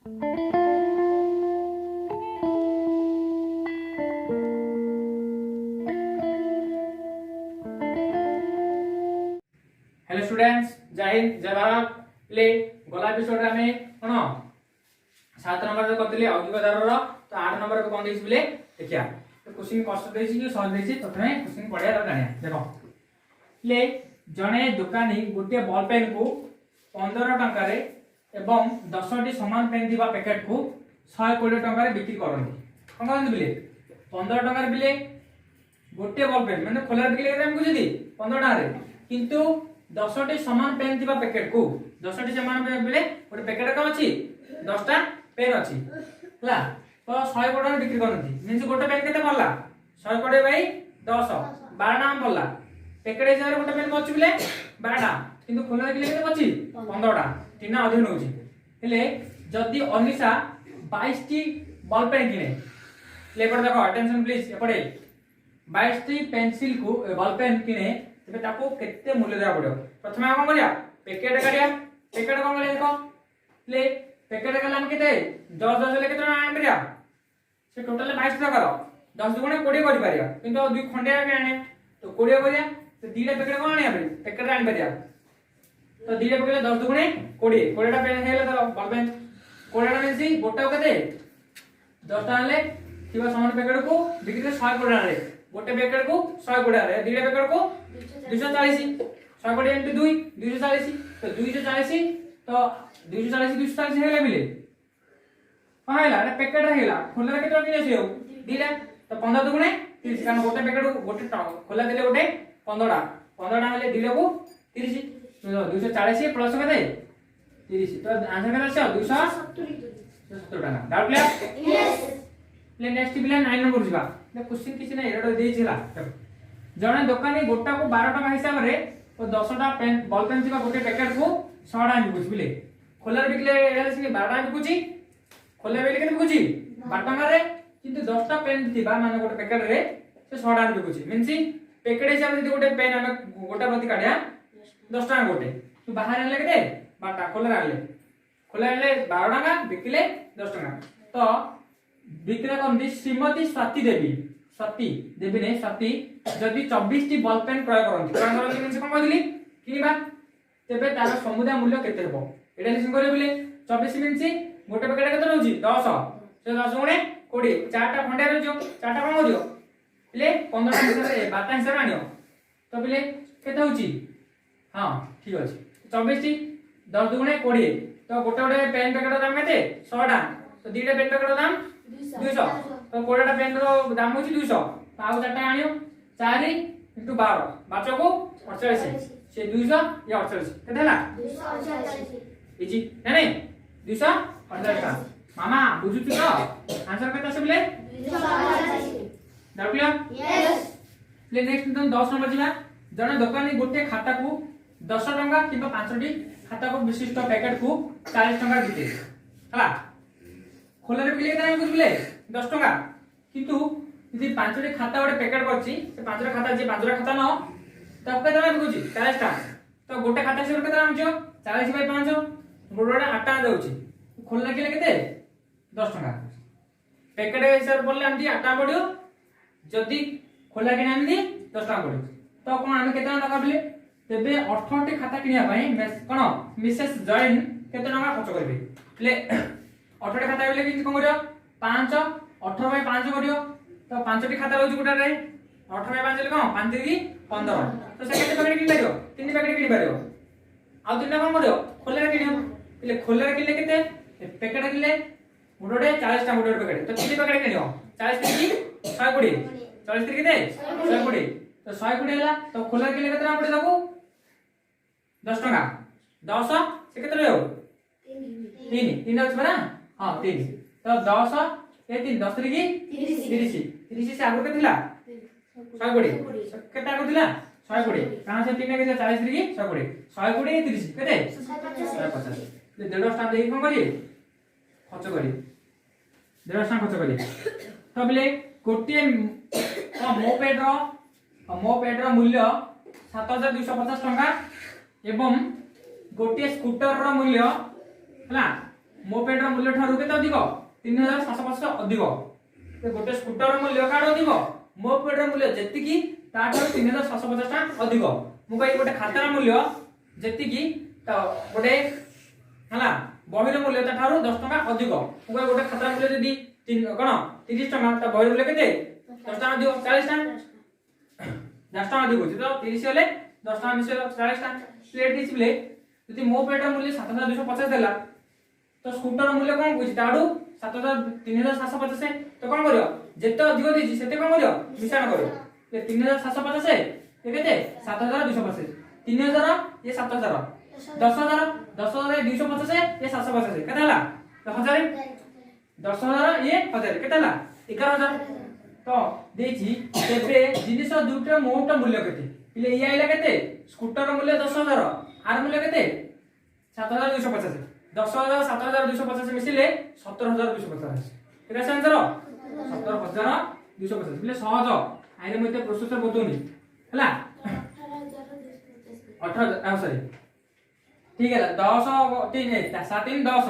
Hello students, जय हिंद जय भारत। ले गला एपिसोड रे हमें कोन 7 नंबर करतले औद्योगिक दरर तो 8 नंबर को कोन देछि बोले देखिया। तो क्वेश्चन कष्ट देछि कि सहज देछि प्रथमे क्वेश्चन पढिया जानिया। देखो ले जणे दुकानी गोटे बॉल पेन को 15 टंका रे एवं 10 टी समान पेन दिबा पैकेट को 120 टंका रे बिक्री करनती। कोन करनती बिले 15 टंका रे बिले गोटे बॉल पेन माने खोला बिक्री करे हमको जदी 15 टंका रे, किंतु 10 टी समान पेन दिबा पैकेट को 10 टी समान पेन बिले गोटे पैकेट का अछि 10 टा पेन अछि हला। तो 100 टंका रे बिक्री करनती मींस गोटे पेन केते पड़ला 100 कोड़े बाई 10 12 नाम पड़ला। पैकेट हिसाब रे गोटे पेन पछ बिले 12 टा, किंतु खोला बिक्री केते पछि 15 टा, तीना अधिक नउछि। हेले जदी अनिशा 22 टी बॉल पेन किने ले पर देखो अटेंशन प्लीज एपड़े 22 टी पेंसिल को बॉल पेन किने तबे ताको केते मूल्य देबा पड़ो। प्रथमे हम करिया पैकेट काटिया। पैकेट कोन करिया देखो ले पैकेट कला हम केते 10 10 ले केते आन परिया से टोटल 22 टका करो 10 गुणे 20 करि परिया, किंतु दुई खंडिया के आने तो 20 करिया तो दीटा पैकेट कोन आनिया परि पैकेट आन परिया। तो दीटा पैकेट 10 गुणे 20 20 टा पेन हेले तो बॉल पेन 20 टा मेसी गोटा केते 10 टा ले किबा समान पैकेट को बिक्री 100 कोड़ा रे गोटे पैकेट को 100 कोड़ा रे दीटा पैकेट को 240 100 कोड़ी इनटू 2 240 तो 240 तो 240 240 हेला मिले कौन हेला रे पैकेट हेला खोला केते किने छियो दीटा तो 15 दुगुणे 30 कारण गोटे पैकेट को गोटे खोला देले गोटे 15 टा हेले दीटा को 30 तो 240 प्लस केते 30 तो आंसर केते छ 270 टका। Doubt clear? यस। ले नेक्स्ट बिला 9 नंबर जिबा ले क्वेश्चन किछ नै एटा देइ छिला। जने दुकानी गोटा को 12 टका हिसाब रे तो 10 टा पेन बॉल पेन दिबा गोटे पैकेट को 100 टा बिकुछिले खोला रे बिकले एला से 12 टा बिकुछि खोला बेले केते बिकुछि 12 टका रे, किंतु 10 टा पेन दिबा माने गोटे पैकेट रे से 100 टा बिकुछि मींस पैकेट हिसाब रे गोटे पेन हम गोटा प्रति काढिया 10 टका गोटे तो बाहर आले केते 12 टा खोला आले 12 टका बिकले 10 टका। तो बिक्री करती श्रीमती स्वाति देवी ने स्वाति जदि 24 टी बॉल पेन क्रय करंती मींस कोन कहली किनिबा तेबे तार समुदाय मूल्य केते हेबो एटा लिसन करे बिले 24 मींस गोटे पैकेट केते रहउची 10 से 10 गुणे 20 चारटा खंडा रहजो चारटा कोन होदियो बिले 15 टा हिसाब बाता हिसाब आनियो तो बिले केते होची हां ठीक अछि 24 टी 10 गुणे 20 तो गोटे गोटे पेन पैकेट दाम केते 100 टा तो दीटा पेन पैकेट दाम 200 तो 20 टा पेन रो दाम होची 200 तो आउ चारटा आनियो 4 * 12 बाचो को 48 से 200 या 48 केते हला 248 इजी नै 248 का मामा बुझुछु तो आंसर केते से बोले 248। Doubt clear? यस। ले नेक्स्ट तुम 10 नंबर जिबा जने दुकानी गोटे खाता को 10 टंका किबा 5 टी खाता को विशिष्ट पैकेट को 40 टंका बिके हला खोला रे बिले केते हम बुझले 10 टंका, किंतु यदि 5 टी खाता गोटे पैकेट करछि से 5 टा खाता जे 5 टा खाता न तब केते दाम बिकुछि 40 टा तो गोटे खाता से केते दाम जो 40 बाय 5 गोटे 8 टा देउछि खोला केले केते 10 टंका पैकेट हिसाब बोलले हम 8 टा पडियो जदी खोला के हम 10 टंका पडियो तो कोन हम केते टंका बिले तेबे 18 टी खाता किनिया पई कोन मिसेस जॉइन केते टंका खर्च करबे ले 18 टी खाता बिले कि कोन करियो 5 18 बाय 5 करियो तो 5 टी खाता रहउछि गोटा रे 18 बाय 5 ले कोन 5 3 15 तो से केते पैकेट किनि पारियो 3 पैकेट किनि पारियो आ तीनटा कोन करियो खोला रे किनियो ले खोला रे किले केते पैकेट किले गोटे 40 टा गोटे पैकेट तो 3 पैकेट किनियो 40 3 120 40 3 केते 120 तो 120 हला तो खोला किले केते पड़े दाको 10 टका 10 से केते रहयो 3 अछि बरा हां 3 तो 10 ए 3 10 3 की 30 से आगो के थिला 120 केते आगो थिला 120 कारण से 3 के 40 3 की 120 120 30 केते 150 ले 1.5 स्टार देई कोन करी खर्च करी 1.5 स्टार खर्च करी तो बले गोटे मोपेड रो मूल्य 7250 टंका एवं गोटे स्कूटर रो मूल्य हला मोपेड रो मूल्य ठारू केते अधिक 3750 अधिक तो गोटे स्कूटर रो मूल्य काड अधिक मोपेड रो मूल्य जेति की ता ठारू 3750 टा अधिक मु कहि गोटे खातार मूल्य जेति की त गोटे हला बही रो मूल्य ता ठारू 10 टका अधिक मु कहि गोटे खातार मूल्य जदी कोन 30 टका त बही मूल्य केते 10 टका अधिक 40 टका 10 टका अधिक होची तो 30 हेले 10 टका मिसे 40 टका प्लेट डिस्प्ले यदि मोपेड रो मूल्य 7250 देला तो स्कूटर मूल्य कोन बुझी ताडू 3750 तो कोन करियो जेते अधिक देछि सेते कोन करियो मिश्रण करियो ये 3750 ये केते 7250 3000 ये 7000 10000 10000 ये 250 ये 750 केते हला तो 1000 10000 ये 1000 केते हला 11000 तो देछि तेबे जिनिस दुटा मोट मूल्य केते इले ई आइला केते स्कूटर मूल्य 10000 आर मूल्य केते 7250 10000 7250 मिसिले 17250 केटा आंसर 17250 बिले सहज आइले मते प्रोसेसर बतौनी हला 18000 सॉरी ठीक है 10 3 7 3 10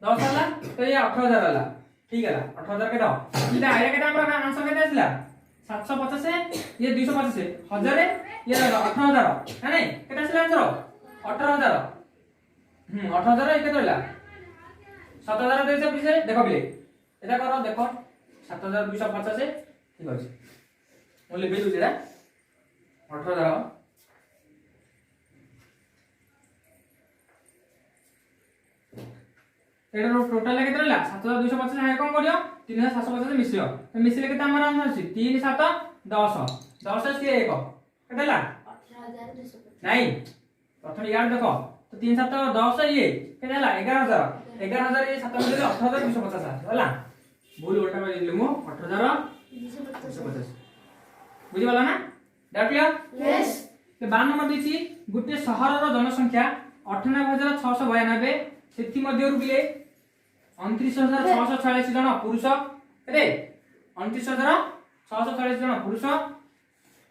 10 हला तो ये 18000 हला ठीक है 18000 केटा इले आइले केटा हमरा आंसर केटा आसला 750 ये 250 1000 ये 18000 है नहीं केटा आसला आंसर 18000 18000 एक केते हला 7000 देसे पिसे देखो बिले एटा करो देखो 7250 ठीक अछि ओले बेलु जेरा 18000 एटा टोटल केते हला 7250 है कोन करियो 3750 मिसियो तो मिसिले केते हमर आंसर अछि 3 7 10 10 से 1 केते हला 18250 नहीं प्रथम यार देखो तो 3 7 10 ये केते हला 11000 11000 ये 7 मिले 18250 हला भूल उल्टा में लिखलु मु 18250 बुझि वाला ना डाउट क्लियर यस तो 52 नंबर देछि गुटे शहर रो जनसंख्या 98692 सेति मध्ये रुबिले 29646 जन पुरुष केते 29646 जन पुरुष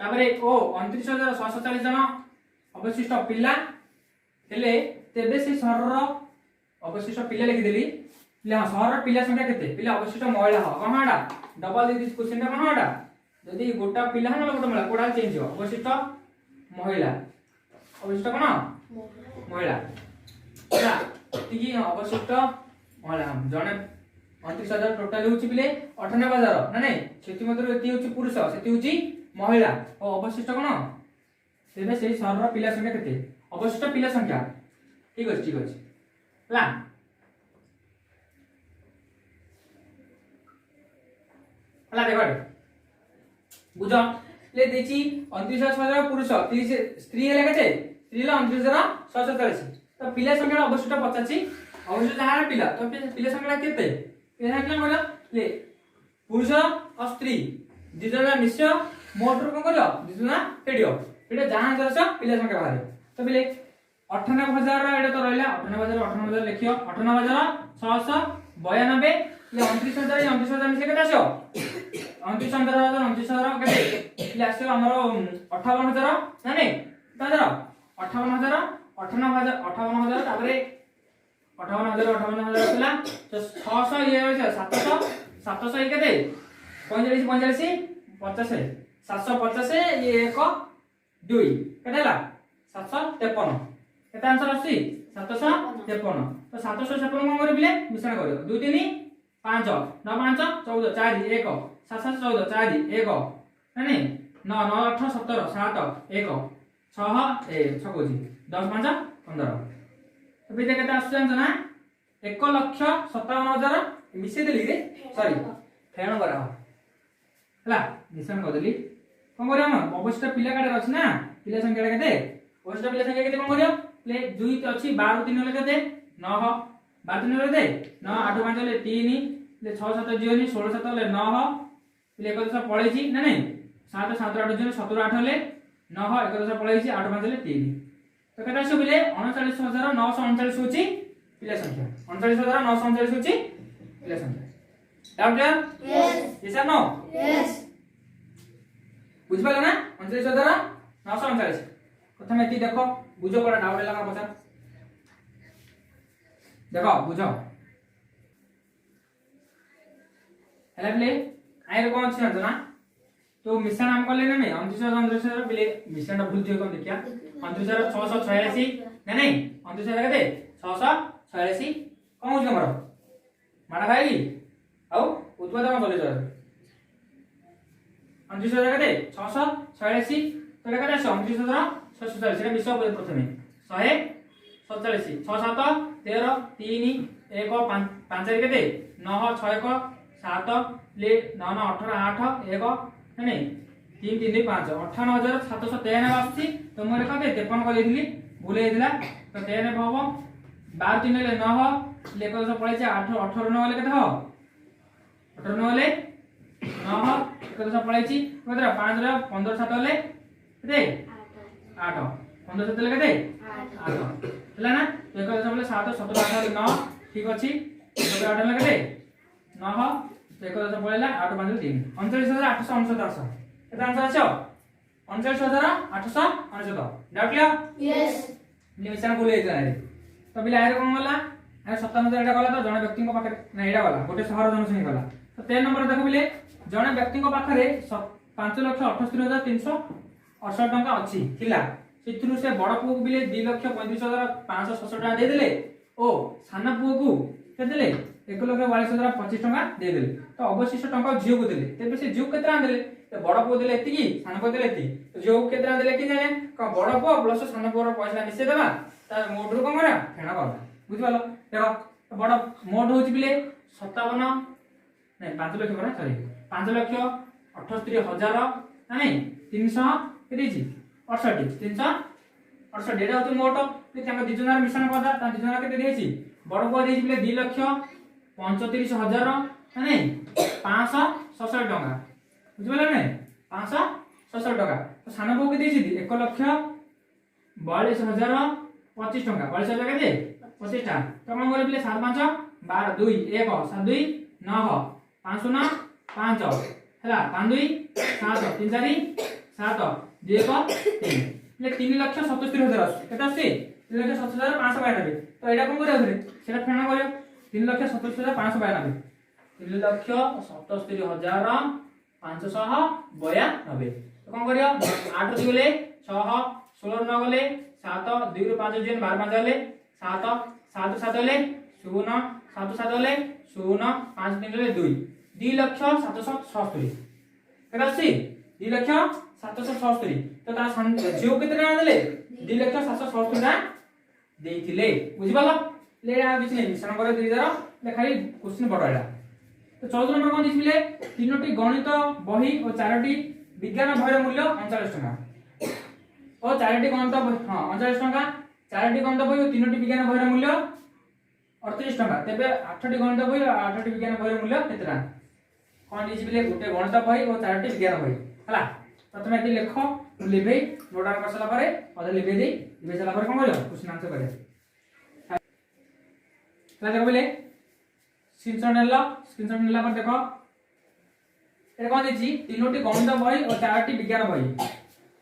तापरे ओ 29646 जन अवशिष्ट पिल्ला हेले तेबे से शहर रो अवशिष्ट पिल्ला लिखि देली ले शहर रो पिल्ला संख्या केते पिल्ला अवशिष्ट महिला हो कहाडा डबल दे दिस क्वेश्चन ता कहाडा जदी गोटा पिल्ला हन गोटा महिला कोडा चेंज हो अवशिष्ट महिला अवशिष्ट कोन महिला ହେଲା ଏତିକି ଅବଶିଷ୍ଟ ମହିଳା ଜଣେ 29000 ଟୋଟାଲ ହେଉଛି ବିଲେ 98000 ନା ନାଇଁ ସେତି ମଧ୍ୟରୁ ଏତି ହେଉଛି ପୁରୁଷ ସେତି ହେଉଛି ମହିଳା ଓ ଅବଶିଷ୍ଟ କୋନ ତେବେ ସେଇ ସହରର ପିଲା ସଂଖ୍ୟା କେତେ ଅବଶିଷ୍ଟ ପିଲା ସଂଖ୍ୟା ଠିକ ଅଛି ହେଲା ହେଲା ଦେଖ बुझ ले देची 29600 पुरुष 30 स्त्री हेला केते स्त्री ला 29647 तो पिला संख्या अवशिष्ट 85 अवशिष्ट जहार पिला तो पिला संख्या केते पिला संख्या बोला ले पुरुष और स्त्री दिजना मिश्र मोटर को करियो दिजना फेडियो एटा जहां जरस पिला संख्या बाहर तो बिले 98000 एटा तो रहला 98000 लिखियो 98692 ले 29000 29000 मिसे केटा आसो 29000 केते आसो हमरो 58000 ना नै तादर 58000 58000 तापरे 58000 थिला तो 600 ये 700 700 ये केते 45 45 50 750 ये 1 2 केतेला 753 केते आंसर आसी 753 तो 753 कोन करबिले मिश्रण करियो 2 3 5 9 5 14 4 1 7 7 14 4 1 नहीं 9 9 8 17 7 1 6 6 कोजी 10 5 15 तो बेटा केते आसु जान ना 1,57,000 मिसे देली रे सॉरी फेण करा हला मिश्रण कर देली कोन करियो हम अवशिष्ट पिला काडे अछि ना पिला संख्या केते अवशिष्ट पिला संख्या केते कोन करियो ले 2 अछि 12 3 ले केते 9 12 3 ले केते 9 8 5 ले 3 ले 6 7 जीवनी 16 7 ले 9 ले 1 दशा पळेची ना नहीं 7 7 8 जीवन 17 8 ले 9 1 दशा पळेची 8 5 ले 3 तो केटा आसु बिले 39939 होची पिला संख्या 39939 होची पिला संख्या डाउट क्लियर यस यस और नो यस बुझ पालो ना 39939 प्रथम एती देखो बुझो कोडा डाउट लगा पछा देखो बुझो हला बेले आइर कोन अछि ना तो मिश्रण हम करले ना 29 बेले मिश्रण भूल थियो कोन देखिया 29,686 नहीं 29,000 केते 686 कोन हो हमर माना भाई आउ उत्पाद कोन चले जाय 29,000 केते 686 तो केते 29,647 से विश्व प्रथमे 147 6 7 13 3 1 5 केते 9 6 1 7 ले 9 9 18 8 1 नहीं 3 3 5 58,793 आछि तो मोर कते 53 कर देली भूल हेदिला तो 93 हबो 12 3 ले 9 ले को पळे 8 18 9 ले केते हो 18 9 ले 9 को पळे छि केते 5 रे 15 7 ले केते 8 15 7 ले केते 8 हला ना एक को पळे 7 17 18 9 ठीक अछि 8 ले केते 9 एक को पळेला 8 5 3 39,899 केते आंसर आछो 39,899 डाउट लियो यस निमिषण बोले जाय तो बिले आयर कोन गला आ 97 एटा गला तो जने व्यक्ति को पाखे ना एटा गला गोटे शहर जनसंख्या गला तो 13 नंबर देखो बिले जने व्यक्ति को पाखरे 5,68,368 टका अछि थिला सेथुरु से बड़ पुओ को बिले 2,35,567 टका दे देले ओ साना पुओ को के देले 1,42,025 टका दे देले तो अवशिष्ट टका झियो को देले तेबे से झियो केतना देले तो बड़ पुओ देले एति की साना पुओ देले एति तो झियो केतना देले कि जाने का बड़ पुओ प्लस साना पुओ रो पैसा मिसे देबा ता मोड रो कमरा फेणा करबा बुझि पालो देखो तो बड़ मोड होची बिले 57 नहीं 5 लाख बरा सॉरी 5,78,000 नहीं 300 केते जी 68 368 एटा होतो मोड कि तांका दिजनार मिश्रण करदा ता दिजनार केते देछि बड़ पुओ देछि बिले 2,35,000 नहीं 567 टका बुझि पालो नै 567 टका तो साना पुओ के देछि 1,42,025 टका 42,000 केते 25 टा तो कोन करे बिले 7 5 12 2 1 7 2 9 5 0 5 हला 5 2 7 3 4 7 2 1 3 ले 3,77,000 केता आसी 3,77,592 तो एटा कोन करे आथरे सेटा फेणा करियो 3,77,592 3,77,592 तो कोन करियो 8 दी गले 6 16 न गले 7 2 रो 5 जन 12 5 गले 7 7 7 गले 0 7 7 गले 0 5 3 गले 2 2,767 केता आसी 2,767 तो ता जियो केतना देले 2,767 टा देइथिले बुझि पालो लेडा बिच नै मिश्रण करे 2000 ले खाली क्वेश्चन बडा तो 14 नंबर कोन दिसबिले तीनोटी गणित बही और चारोटी विज्ञान बहीर मूल्य 39 टका और चारोटी गणित हां 39 टका चारोटी गणित बही और तीनोटी विज्ञान बहीर मूल्य 38 टका तेबे 8टी गणित बही और 8टी विज्ञान बहीर मूल्य केतना कोन दिसबिले गोटे गणित बही और चारोटी विज्ञान बही हला प्रथमे एति लेखो लिबे नोट डाउन करसला पारे अदर लिबे दे लिबे सला पारे कोन करियो क्वेश्चन आंसर करे ला देखो बोले स्क्रीनशॉट नेला पर देखो एटा कोन देछि तीनोटी गणित बही और चारोटी विज्ञान बही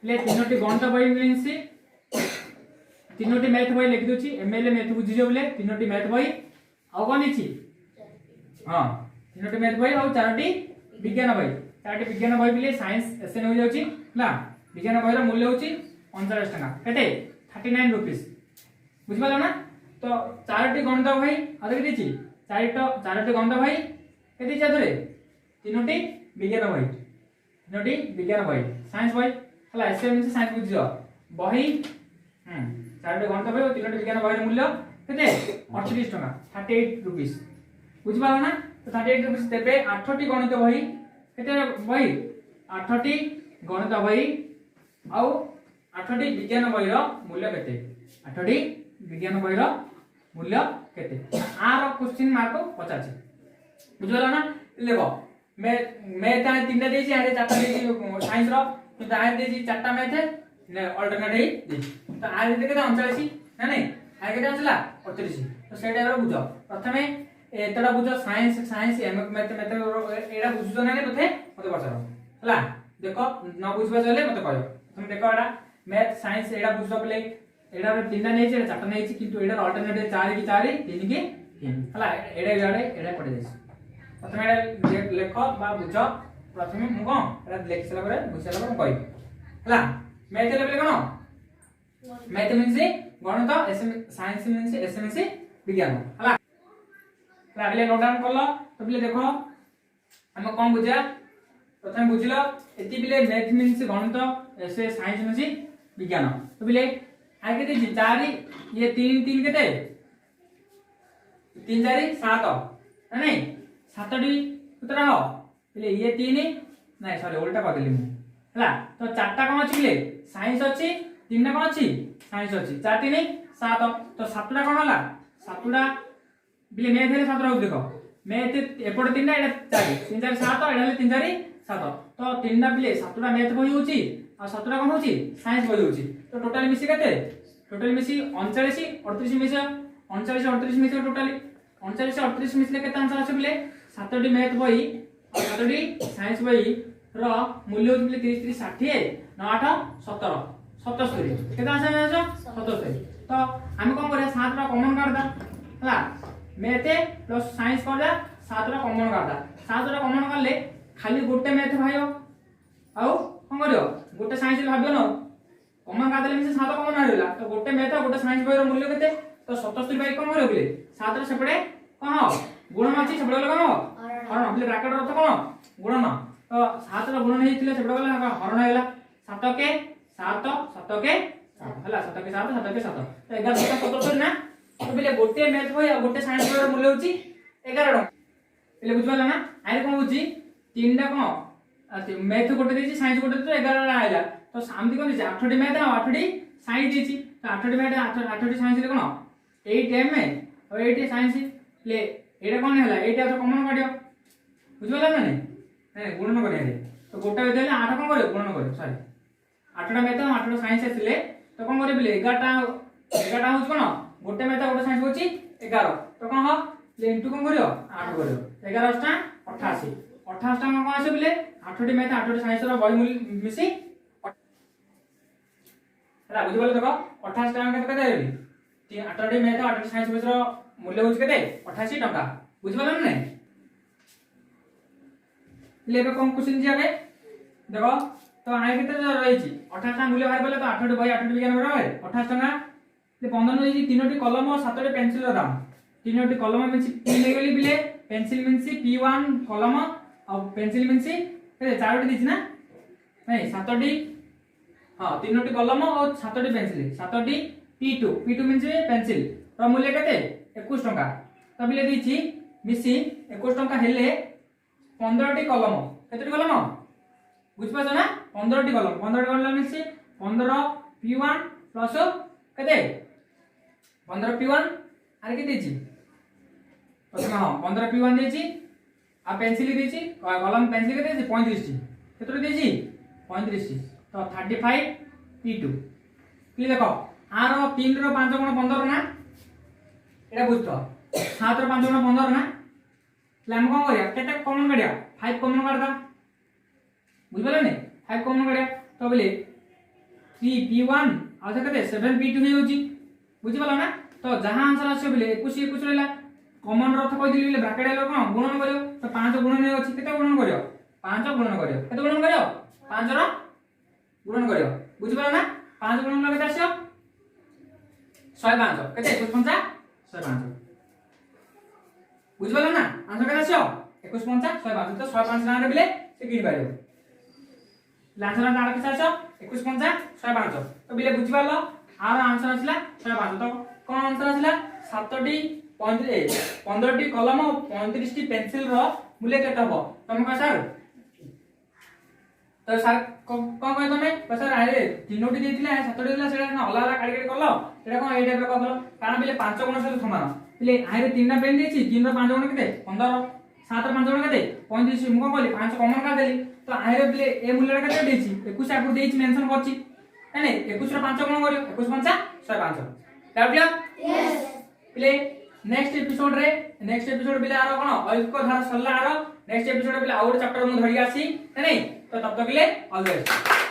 ले तीनोटी गणित बही मिलिनसी तीनोटी मैथ बही लिखि दोछि एमएलए मैथ बुझियो बोले तीनोटी मैथ बही आ कोन देछि हां तीनोटी मैथ बही और चारोटी विज्ञान बही चारोटी विज्ञान बही बिले साइंस एसएन हो जाउछि ला विज्ञान बहीर मूल्य होछि 39 टका केते 39 रुपीस बुझि पालो ना तो चारोटी गणित बही आ देखि देछि चारोटी गणित बही केते चादरे तीनोटी विज्ञान बही साइंस बही हला एसएम से साइंस बुझियो बही चारोटी गणित बही और तीनोटी विज्ञान बहीर मूल्य केते 38 टका 38 रुपीस बुझि पालो ना तो 38 रुपीस तेबे 8टी गणित बही केते बही 8टी गणित बही आ 8टी विज्ञान बहीर मूल्य केते 8टी विज्ञान बहीर मूल्य केते आर क्वेश्चन मार्क 50 बुझला ना लेबो मैं ताने तीनटा देछि आरे चारटा देछि साइंस रो तो आरे देछि चारटा मैथ ने अल्टरनेटिव देछि तो आरे देखे 39 ना नहीं आरे केटा आछला 38 तो सेटा रो बुझो प्रथमे एतडा बुझो साइंस मैथ एडा बुझो ना ने पथे मते पछारो हला देखो न बुझबा चले मते कहयो तुम देखो एडा मैथ साइंस एडा बुझो पले एडा तीनटा नै छै चारटा नै छै किंतु एडा अल्टरनेटिव 4 की 4 3 की 3 हला एडा गाडे एडा पडे जाय प्रथम एटा लेख बा बुझ प्रथम मु कोन एटा लेख सला परे बुझ सला परे कहि हला मैथ लेवल कोन मैथ मींस गणित साइंस मींस एसएमसी विज्ञान हला लागले नोट डाउन करलो तो बिले देखो हम कोन बुझा प्रथम बुझिलो एति बिले मैथ मींस गणित एसे साइंस मींस विज्ञान तो बिले आगे दे 4 ये 3 3 केते 3 4 7 नहीं 7 डी केतरा हो बिले ये 3 नहीं सॉरी उल्टा कर देली हला तो चारटा कोन अछि बिले साइंस अछि तीनटा कोन अछि साइंस अछि 4 3 7 तो 7टा कोन हला 7टा बिले मैथ हेले 7 रहउ देखो मैथ एपड 3टा एटा 4 3 4 7 एटा हेले 3 4 7 तो 3टा बिले 7टा मैथ बहि होछि आ 7टा कोन होछि साइंस बहि होछि तो टोटल मिसी केते टोटल मिसी 39 38 मिसी 39 38 मिसी टोटल 39 38 मिसले केते आंसर आछे बिले 7टी मैथ बहि और 7टी साइंस बहि रो मूल्य होछि बिले 30 30 60 9 8 17 77 केते आंसर आछे 77 तो हम कोन करे 7 रा कॉमन करदा हला मैथ प्लस साइंस करदा 7 रा कॉमन करदा 7 रा कॉमन करले खाली गोटे मैथ भाइयो आउ कोन करियो गोटे साइंस भाबियो न कॉमन का देले मिसे 7 कॉमन आइला तो गोटे मैथ गोटे साइंस बहि रो मूल्य केते तो 77 बाइ कोन करियो बिले 7 रा सेपडे कोन हो गुणन अछि सेपडे कोन हो हरण बिले ब्रैकेट रो अर्थ कोन गुणन तो 7 रा गुणन हेतिले सेपडे गला हरण हैला 7 के 7 7 के 7 हला 7 के 7 7 के 7 तो 11 77 ना तो बिले गोटे मैथ बहि आ गोटे साइंस बहि रो मूल्य होछि 11 टका बिले बुझबाला ना आइ कोन होछि तीनटा कोन मैथ गोटे देछि साइंस गोटे तो 11 रा आइला तो सामती कोन देछि 8टी मैथ और 8टी साइंस देछि तो 8टी मैथ 8टी साइंस ले कोन 8 एम और 8 साइंस ले एटा कोन हैला 8 तो कॉमन काटियो बुझबाला ना नहीं गुणन करिया रे तो गोटे देले 8 कोन करियो गुणन करियो सॉरी 8टा मैथ और 8टा साइंस आसिले तो कोन करियो बिले 11टा होछ कोन गोटे मैथ गोटे साइंस होछि 11 तो कोन हो ले इनटू कोन करियो 8 करियो 11 टा 88 88 टा कोन आसे बिले 8टी मैथ 8टी साइंस रो बहि मूल्य मिसी हला बुझबाला देखो 28 टका केते देबी 8टी मैथ 8टी साइंस रो मूल्य होछ केते 88 टका बुझबाला नै लेबे कोन क्वेश्चन जे आगे देखो तो आइ केते रही छी 28 टा मूल्य बाहर बोले तो 8टी बहि 8टी विज्ञान बराबर 28 टका ले 15 रही 3टी कलम और 7टी पेंसिल रो दाम 3टी कलम मिछि पी ले गेली बिले पेंसिल मिछि P1 कलम और पेंसिल मिछि केते 4टी दिछि ना नहीं 7टी हां 3टी कलम और 7टी पेंसिल 7टी P2 मीन्स पेंसिल रो मूल्य केते 21 टका तो बिले दिछि मिसी 21 टका हेले 15टी कलम केतेटी कलम बुझ पाछो ना 15टी कलम मिसी 15 P1 प्लस केते 15 P1 आरे के दिछि प्रथम हां 15 P1 दिछि आ पेंसिल दिछि कलम पेंसिल केते दिछि 35 टी केतरो दिछि 35 टी तो 35 P2 कि देखो आर 3 रो 5 गुण 15 ना एटा बुझतो 7 रो 5 गुण 15 ना ले हम कोन करिया केते कॉमन करिया 5 कॉमन करदा बुझबले नै 5 कॉमन करिया तो बोले 3 P1 आ केते 7 P2 हे होची बुझबला ना तो जहां आंसर आछे बोले 21 21 रहला कॉमन रो अर्थ कहि दिली बोले ब्रैकेट हेलो कोन गुणन करियो तो 5 गुणन हे अछि केते गुणन करियो 5 गुणन करियो केते गुणन करियो 5 रो गुणन करियो बुझबला ना 5 गुणन केते आछो 105 केते 21 105 बुझबला ना आंसर केते आछो 21 105 तो 105 ना रे बिले से गिन पारियो आंसर ना केते आछो 21 105 तो बिले बुझबालो आर आंसर आछला 105 तो कोन आंसर आछला 7टी 15टी कलम और 35टी पेंसिल रो मूल्य केते हबो तुम कह सर तो सर कोन कह तमे सर आरे 3टी देथिला 7टी देला सेडा ना अला अला काडी काडी करलो एटा कोन ए टाइप रो करलो कारण बिले 5 गुण से समान बिले आरे 3टा पेन देछि 3 रो 5 गुण केते 15 7 रो 5 गुण केते 35 मु कोन कहली 5 कॉमन का देली तो आरे बिले ए मूल्य केते देछि 21 आगु देछि मेंशन करछि नै 21 रो 5 गुण करियो 21 105 डाउट क्लियर यस बिले नेक्स्ट एपिसोड बिले आरो कोन अल्क धार सल्ला आरो नेक्स्ट एपिसोड बिले आउट चैप्टर मु धरि आसी नै तो तब तक ले ऑल द बेस्ट।